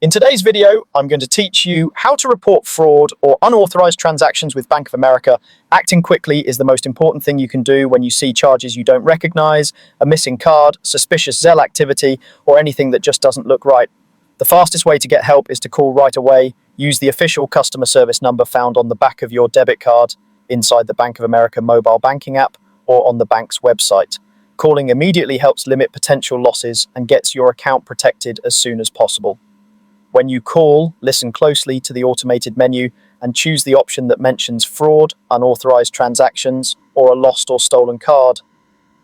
In today's video, I'm going to teach you how to report fraud or unauthorized transactions with Bank of America. Acting quickly is the most important thing you can do when you see charges you don't recognize, a missing card, suspicious Zelle activity, or anything that just doesn't look right. The fastest way to get help is to call right away. Use the official customer service number found on the back of your debit card, inside the Bank of America mobile banking app, or on the bank's website. Calling immediately helps limit potential losses and gets your account protected as soon as possible. When you call, listen closely to the automated menu and choose the option that mentions fraud, unauthorized transactions, or a lost or stolen card.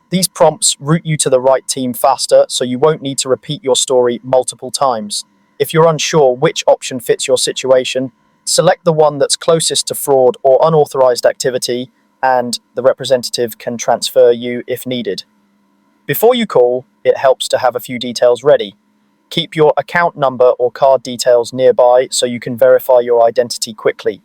These prompts route you to the right team faster, so you won't need to repeat your story multiple times. If you're unsure which option fits your situation, select the one that's closest to fraud or unauthorized activity, and the representative can transfer you if needed. Before you call, it helps to have a few details ready. Keep your account number or card details nearby so you can verify your identity quickly.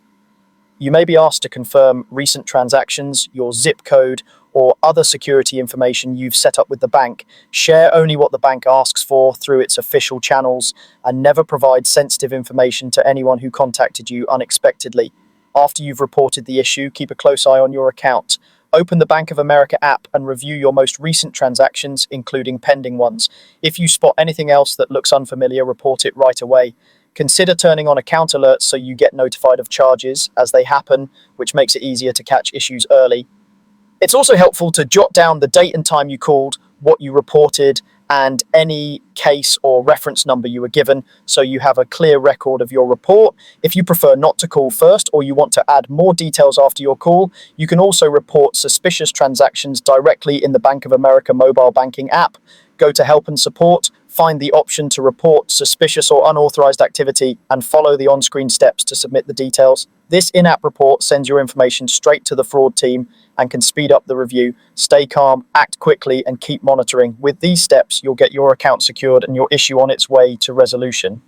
You may be asked to confirm recent transactions, your zip code, or other security information you've set up with the bank. Share only what the bank asks for through its official channels, and never provide sensitive information to anyone who contacted you unexpectedly. After you've reported the issue, keep a close eye on your account. Open the Bank of America app and review your most recent transactions, including pending ones. If you spot anything else that looks unfamiliar, report it right away. Consider turning on account alerts so you get notified of charges as they happen, which makes it easier to catch issues early. It's also helpful to jot down the date and time you called, what you reported, and any case or reference number you were given, so you have a clear record of your report. If you prefer not to call first, or you want to add more details after your call, you can also report suspicious transactions directly in the Bank of America mobile banking app. Go to Help and Support, find the option to report suspicious or unauthorized activity, and follow the on-screen steps to submit the details. This in-app report sends your information straight to the fraud team and can speed up the review. Stay calm, act quickly, and keep monitoring. With these steps, you'll get your account secured and your issue on its way to resolution.